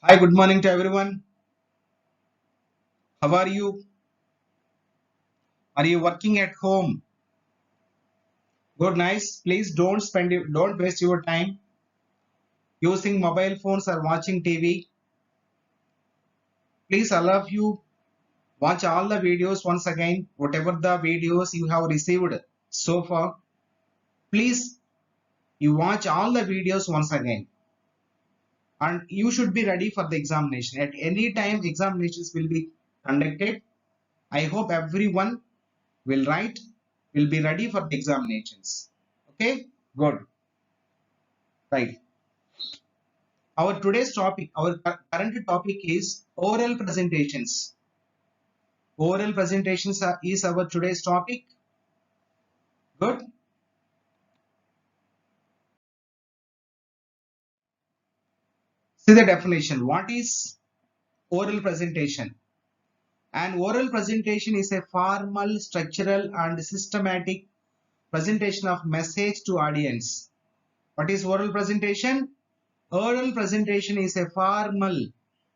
Hi, good morning to everyone. How are you? Are you working at home? Good, nice. Please don't waste your time using mobile phones or watching TV. Please, all of you, watch all the videos once again. Whatever the videos you have received so far, please you watch all the videos once again. And you should be ready for the examination. At any time, examinations will be conducted. I hope everyone will write, will be ready for the examinations. Okay, good. Right. Our today's topic, our current topic is oral presentations. Oral presentations is our today's topic. Good. See the definition. What is oral presentation? An oral presentation is a formal, structural, and systematic presentation of message to audience. What is oral presentation? Oral presentation is a formal,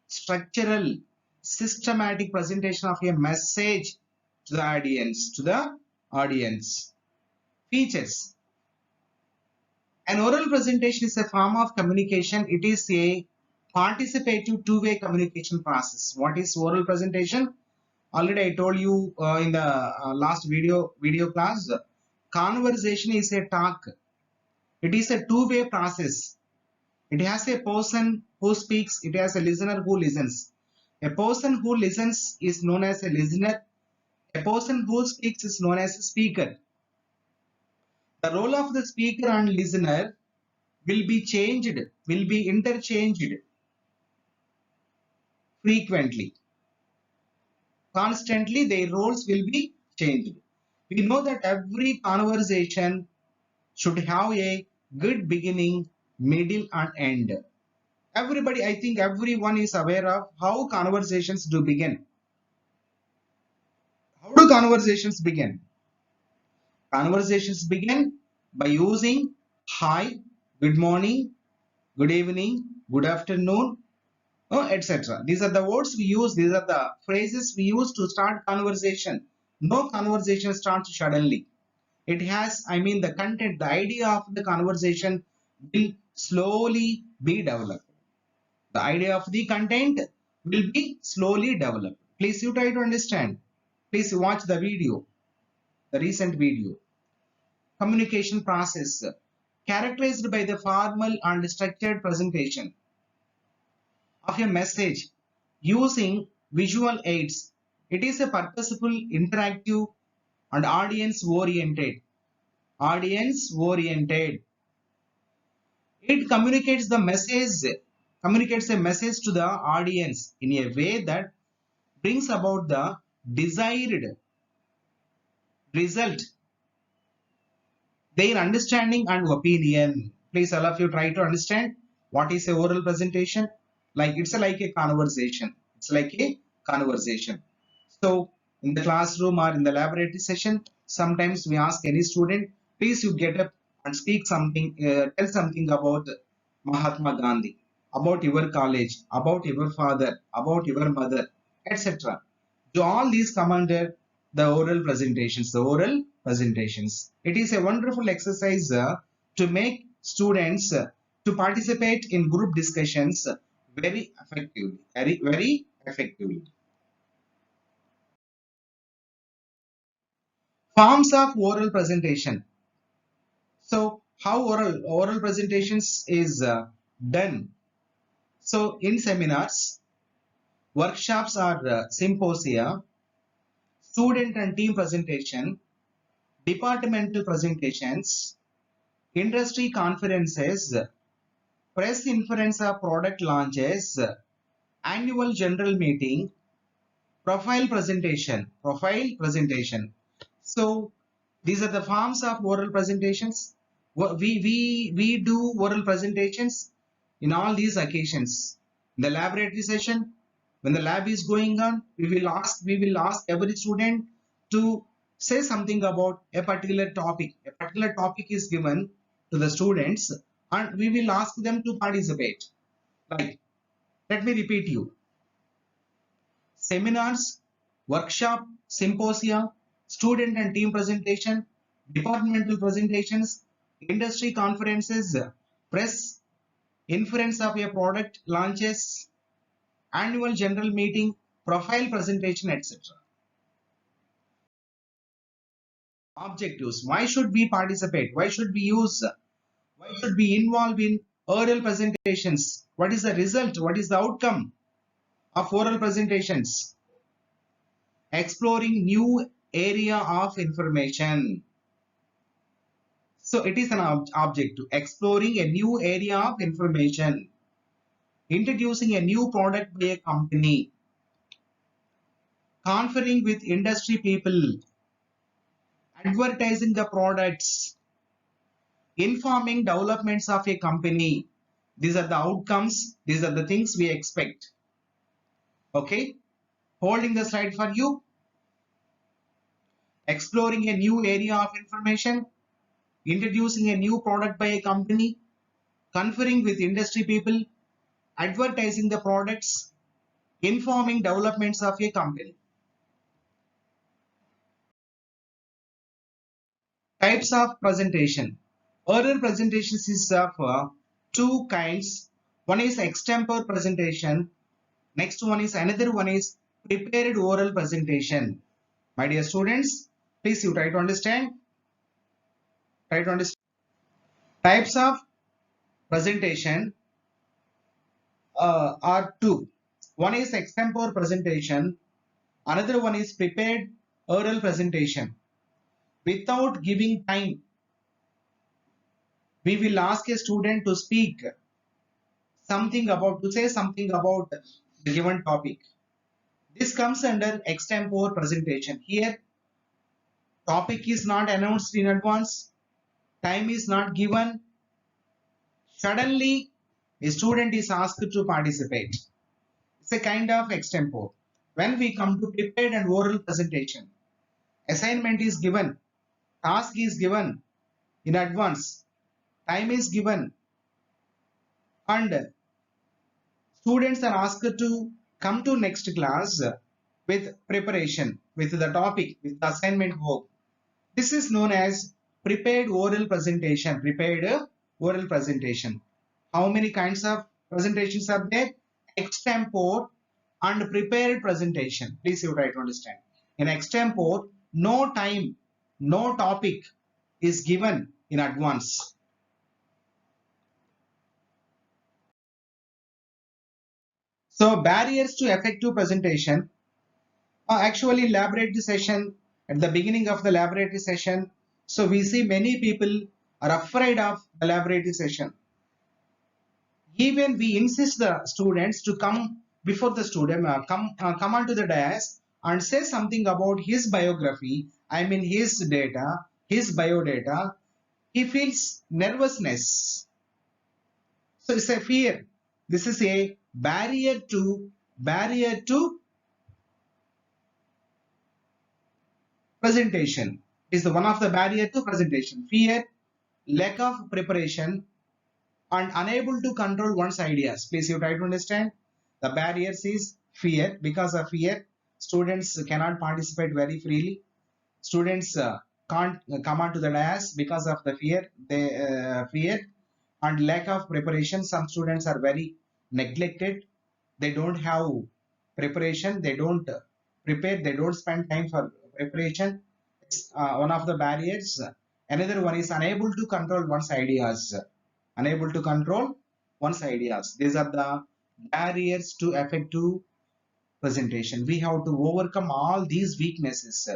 structural, systematic presentation of a message to the audience. Features. An oral presentation is a form of communication. It is a participative two-way communication process. What is oral presentation? Already I told you in the last video class. Conversation is a talk. It is a two-way process. It has a person who speaks. It has a listener who listens. A person who listens is known as a listener. A person who speaks is known as a speaker. The role of the speaker and listener will be changed, will be interchanged frequently. Constantly, their roles will be changed. We know that every conversation should have a good beginning, middle, and end. Everybody, I think everyone is aware of how conversations do begin. How do conversations begin? Conversations begin by using hi, good morning, good evening, good afternoon, etc. These are the words we use. These are the phrases we use to start conversation. No conversation starts suddenly. It has, I mean, the content, the idea of the conversation will slowly be developed. The idea of the content will be slowly developed. Please you try to understand. Please watch the video, the recent video. Communication process characterized by the formal and structured presentation of a message using visual aids. It is a purposeful, interactive, and audience oriented. Audience oriented. It communicates a message to the audience in a way that brings about the desired result, their understanding and opinion. Please, all of you try to understand what is a oral presentation. Like it's like a conversation. It's like a conversation. So in the classroom or in the laboratory session, sometimes we ask any student, please you get up and speak something, tell something about Mahatma Gandhi, about your college, about your father, about your mother, etc. So all these come under the oral presentations. The oral presentations. It is a wonderful exercise to make students to participate in group discussions very effectively. Very effectively. Forms of oral presentation. So how oral presentations is done? So in seminars, workshops or symposia, student and team presentation, departmental presentations, industry conferences, press inference of product launches, annual general meeting, profile presentation. So these are the forms of oral presentations. We do oral presentations in all these occasions. In the laboratory session, when the lab is going on, we will ask every student to say something about a particular topic. A particular topic is given to the students, and we will ask them to participate. Right. Let me repeat you. Seminars, workshop, symposia, student and team presentation, departmental presentations, industry conferences, press, inference of a product launches, annual general meeting, profile presentation, etc. Objectives. Why should we participate? Why should we use? Why should we involve in oral presentations? What is the result? What is the outcome of oral presentations? Exploring new area of information. So it is an objective. Exploring a new area of information. Introducing a new product by a company. Conferring with industry people. Advertising the products. Informing developments of a company. These are the outcomes. These are the things we expect. Okay. Holding the slide for you. Exploring a new area of information. Introducing a new product by a company. Conferring with industry people. Advertising the products. Informing developments of a company. Types of presentation. Oral presentations is of two kinds. One is extempore presentation. Next one is another one is prepared oral presentation. My dear students, please you try to understand. Try to understand. Types of presentation are two. One is extempore presentation. Another one is prepared oral presentation. Without giving time, we will ask a student to speak something about, to say something about the given topic. This comes under extempore presentation. Here, topic is not announced in advance, time is not given. Suddenly, a student is asked to participate. It's a kind of extempore. When we come to prepared and oral presentation, assignment is given, task is given in advance, time is given, and students are asked to come to next class with preparation, with the topic, with the assignment work. This is known as prepared oral presentation. Prepared oral presentation. How many kinds of presentations are there? Extempore and prepared presentation. Please you try to understand. In extempore, no time, no topic is given in advance. So barriers to effective presentation. Actually, laboratory session, at the beginning of the laboratory session, so we see many people are afraid of the laboratory session. Even we insist the students to come before the student, come onto the dais and say something about his biography, I mean his data, his biodata. He feels nervousness. So it's a fear. This is a barrier to presentation. Is the one of the barrier to presentation. Fear, lack of preparation, and unable to control one's ideas. Please you try to understand. The barriers is fear. Because of fear, students cannot participate very freely. Students can't come onto the dais because of the fear. They fear and lack of preparation. Some students are very neglected. They don't have preparation. They don't prepare. They don't spend time for preparation. It's one of the barriers. Another one is unable to control one's ideas. Unable to control one's ideas. These are the barriers to effective presentation. We have to overcome all these weaknesses,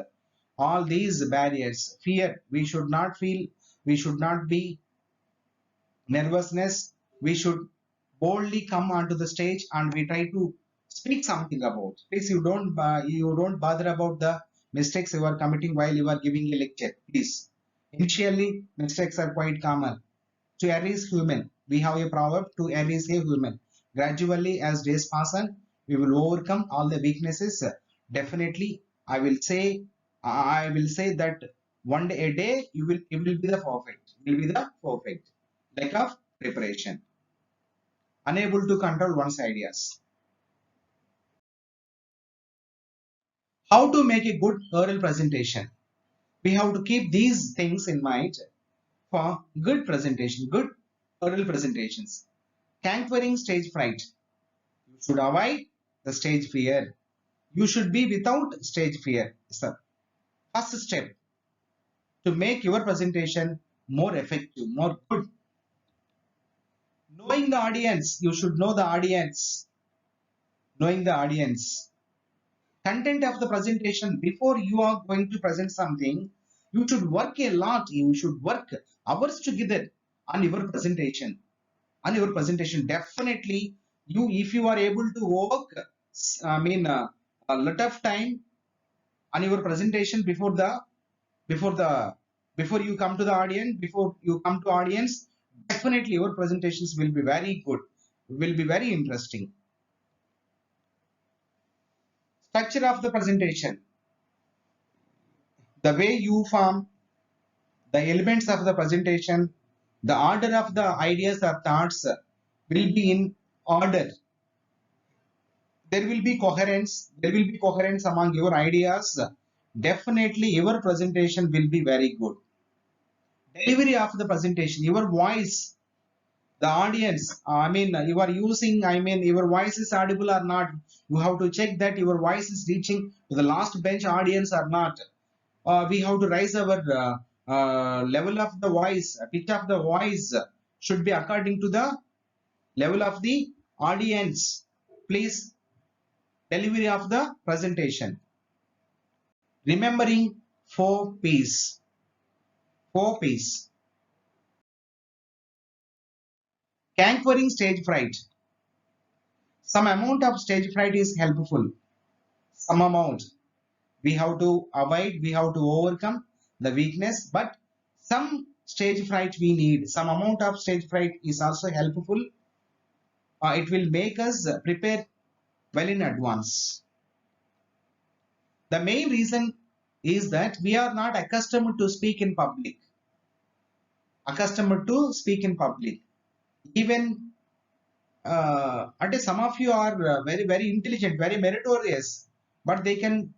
all these barriers. Fear, we should not feel, we should not be nervousness. We should boldly come onto the stage and we try to speak something about. Please, you don't bother about the mistakes you are committing while you are giving a lecture. Please, initially mistakes are quite common. To err is human. We have a proverb, to err is a human. Gradually, as days pass on, we will overcome all the weaknesses. Definitely, I will say that one day, a day, you will be the perfect. You will be the perfect. Lack of preparation. unable to control one's ideas. How to make a good oral presentation? We have to keep these things in mind for good presentation, good oral presentations. Conquering stage fright. You should avoid the stage fear. You should be without stage fear. Sir. First step to make your presentation more effective, more good. Knowing the audience, you should know the audience. Knowing the audience. Content of the presentation, before you are going to present something, you should work a lot. You should work hours together on your presentation. Definitely, if you are able to work, a lot of time on your presentation before the before you come to the audience, before you come to audience, definitely your presentations will be very good, will be very interesting. Structure of the presentation, the way you form the elements of the presentation, the order of the ideas or thoughts will be in order. There will be coherence. There will be coherence among your ideas. Definitely, your presentation will be very good. Delivery of the presentation, your voice, the audience. You are using. Your voice is audible or not. You have to check that your voice is reaching to the last bench audience or not. We have to raise our level of the voice, pitch of the voice should be according to the level of the audience. Please, delivery of the presentation. Remembering 4 P's. 4 P's. Conquering stage fright. Some amount of stage fright is helpful. Some amount. We have to avoid, we have to overcome the weakness, but some stage fright we need. Some amount of stage fright is also helpful. It will make us prepare well in advance. The main reason is that we are not accustomed to speak in public. Accustomed to speak in public. Even some of you are very intelligent, very meritorious, but they can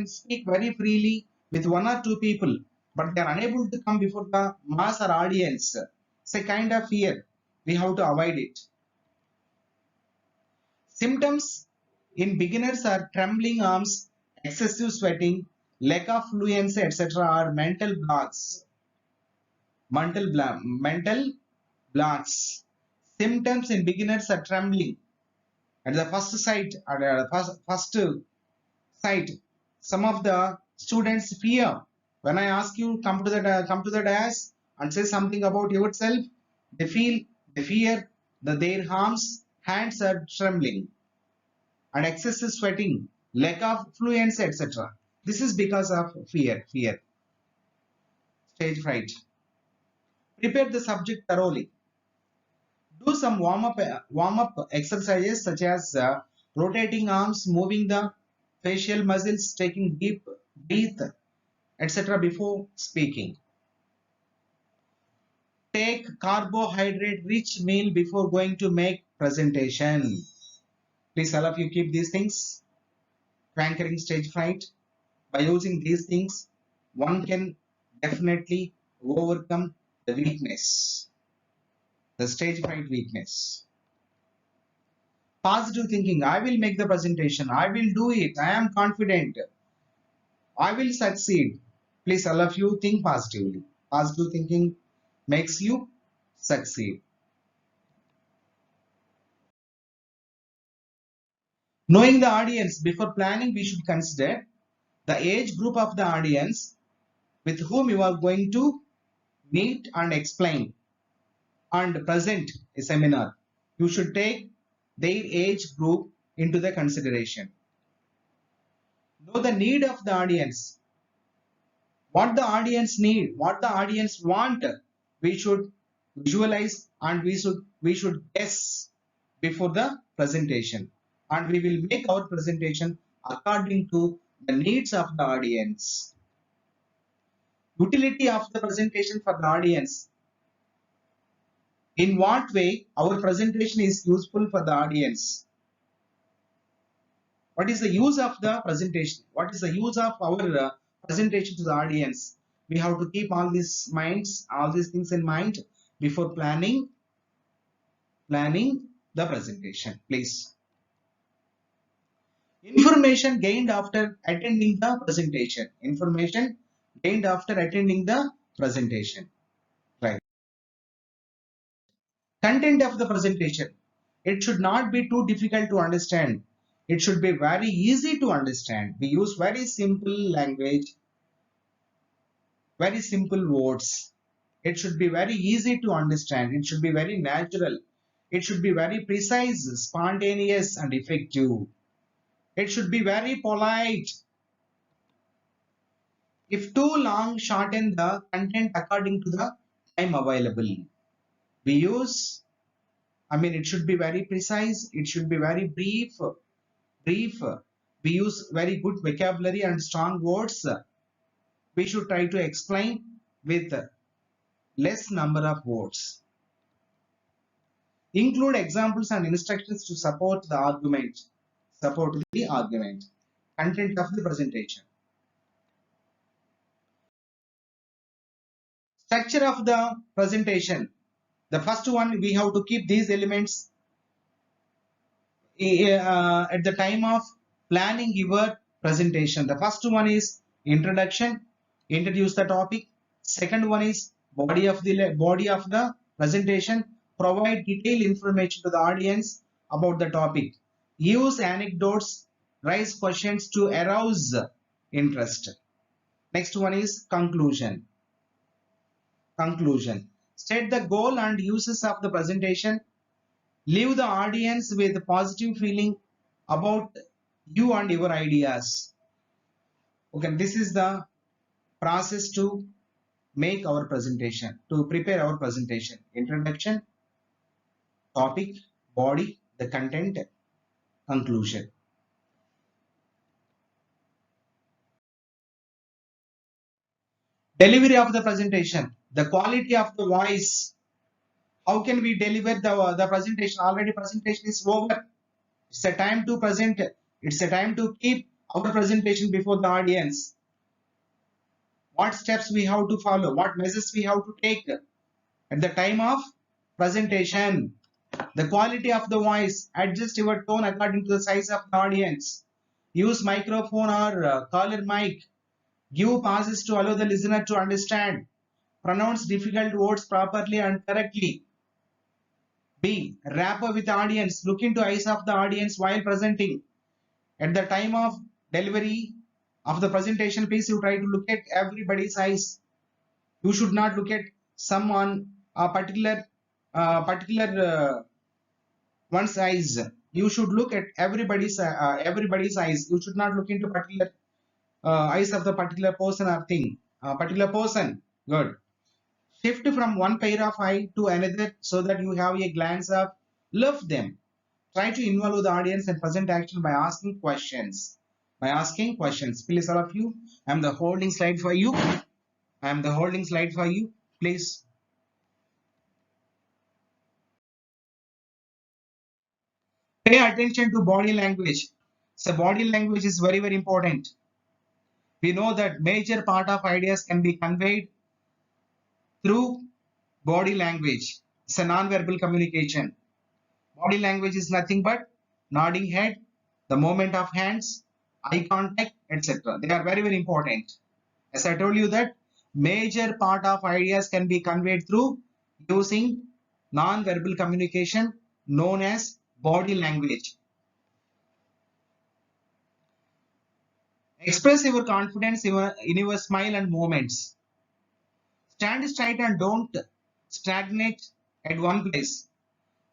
speak very freely with 1 or 2 people, but they are unable to come before the mass or audience. It's a kind of fear. We have to avoid it. Symptoms in beginners are trembling arms, excessive sweating, lack of fluency, etc. are mental blocks. Mental blocks. Symptoms in beginners are trembling. At the first sight, sight, some of the students fear. When I ask you come to the dais and say something about yourself, they fear that their arms, hands are trembling, and excessive sweating, lack of fluency, etc. This is because of fear, stage fright. Prepare the subject thoroughly. Do some warm-up exercises such as rotating arms, moving the facial muscles, taking deep breath, etc. before speaking. Take carbohydrate-rich meal before going to make presentation. Please, all of you keep these things. Conquering stage fright. By using these things, one can definitely overcome the weakness, the stage fright weakness. Positive thinking. I will make the presentation. I will do it. I am confident. I will succeed. Please, all of you think positively. Positive thinking makes you succeed. Knowing the audience, before planning, we should consider the age group of the audience with whom you are going to meet and explain and present a seminar. You should take their age group into the consideration. Know the need of the audience. What the audience need, what the audience want, we should visualize and we should guess before the presentation, and we will make our presentation according to the needs of the audience. Utility of the presentation for the audience. In what way our presentation is useful for the audience? What is the use of the presentation? What is the use of our presentation to the audience? We have to keep all these things in mind before planning the presentation, please. Information gained after attending the presentation. Information gained after attending the presentation. Right. Content of the presentation. It should not be too difficult to understand. It should be very easy to understand. We use very simple language, very simple words. It should be very easy to understand. It should be very natural. It should be very precise, spontaneous, and effective. It should be very polite. If too long, shorten the content according to the time available. We use, it should be very precise. It should be very brief. Brief. We use very good vocabulary and strong words. We should try to explain with less number of words. Include examples and instructions to support the argument. Support the argument. Content of the presentation. Structure of the presentation. The first one, we have to keep these elements at the time of planning your presentation. The first one is introduction, introduce the topic. Second one is body of the presentation, provide detailed information to the audience about the topic. Use anecdotes, raise questions to arouse interest. Next one is conclusion. Conclusion. State the goal and uses of the presentation. Leave the audience with a positive feeling about you and your ideas. Okay, this is the process to make our presentation, to prepare our presentation. Introduction, topic, body, the content, conclusion. Delivery of the presentation, the quality of the voice. How can we deliver the presentation? Already presentation is over. It's a time to present. It's a time to keep our presentation before the audience. What steps we have to follow? What measures we have to take at the time of presentation? The quality of the voice. Adjust your tone according to the size of the audience. Use microphone or caller mic. Give pauses to allow the listener to understand. Pronounce difficult words properly and correctly. B. Rapport with the audience. Look into eyes of the audience while presenting. At the time of delivery of the presentation, please you try to look at everybody's eyes. You should not look at someone a particular one's eyes. You should look at everybody's eyes. You should not look into particular eyes of the particular person or thing. Particular person. Good. Shift from one pair of eye to another so that you have a glance of love them. Try to involve the audience and present action by asking questions. Please, all of you, I am the holding slide for you. Please. Pay attention to body language. So body language is very, very important. We know that major part of ideas can be conveyed through body language. It's a non-verbal communication. Body language is nothing but nodding head, the movement of hands, eye contact, etc. They are very, very important. As I told you that major part of ideas can be conveyed through using non-verbal communication known as body language. Express your confidence in your smile and movements. Stand straight and don't stagnate at one place.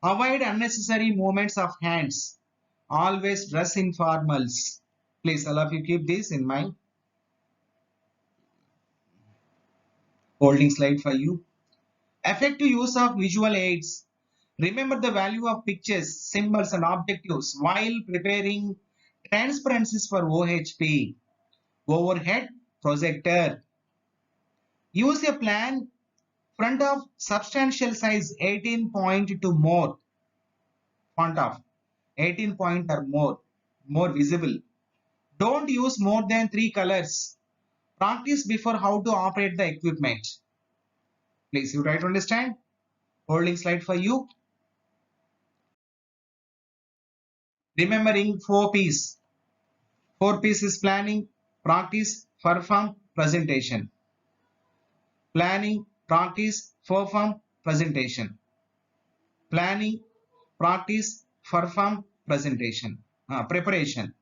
Avoid unnecessary movements of hands. Always dress in formals. Please, all of you keep this in mind. Holding slide for you. Effective use of visual aids. Remember the value of pictures, symbols, and objectives while preparing transparencies for OHP. Overhead projector. Use a plan Front of substantial size 18 point to more. Font of 18 point or more visible. Don't use more than 3 colors. Practice before how to operate the equipment. Please, you try to understand. Holding slide for you. Remembering 4 P's. 4 P's is planning, practice, perform, presentation. Planning, practice, perform, presentation. Planning, practice, perform, presentation. Preparation.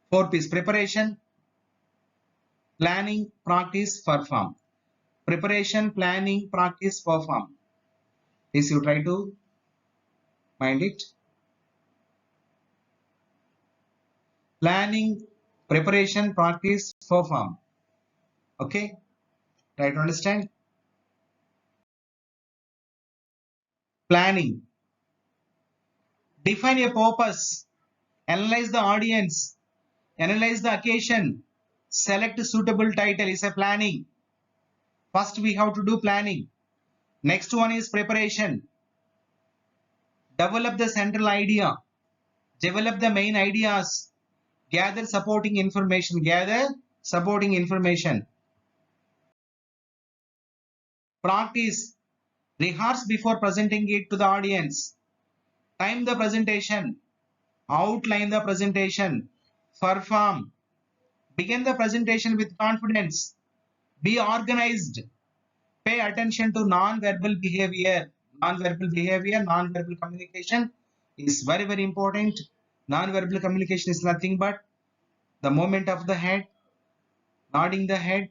4 P's. Preparation, planning, practice, perform. Preparation, planning, practice, perform. This you try to mind it. Planning, preparation, practice, perform. Okay, try to understand. Planning. Define a purpose. Analyze the audience. Analyze the occasion. Select a suitable title is a planning. First we have to do planning. Next one is preparation. Develop the central idea. Develop the main ideas. Gather supporting information. Gather supporting information. Practice. Rehearse before presenting it to the audience. Time the presentation. Outline the presentation. Perform. Begin the presentation with confidence. Be organized. Pay attention to non-verbal behavior. Non-verbal behavior, non-verbal communication is very, very important. Non-verbal communication is nothing but the movement of the head, nodding the head,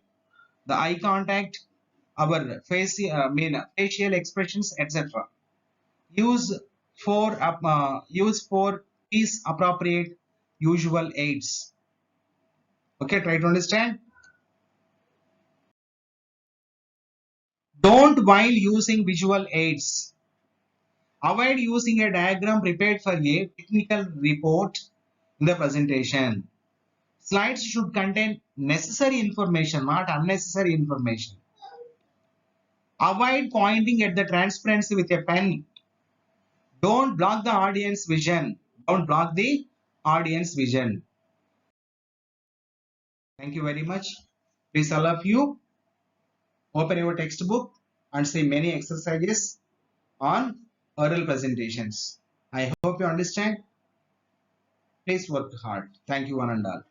the eye contact, our facial expressions, etc. Use for P's appropriate usual aids. Okay, try to understand. Don't while using visual aids. Avoid using a diagram prepared for a technical report in the presentation. Slides should contain necessary information, not unnecessary information. Avoid pointing at the transparency with a pen. Don't block the audience vision. Don't block the audience vision. Thank you very much. Please, all of you, open your textbook and see many exercises on oral presentations. I hope you understand. Please work hard. Thank you, one and all.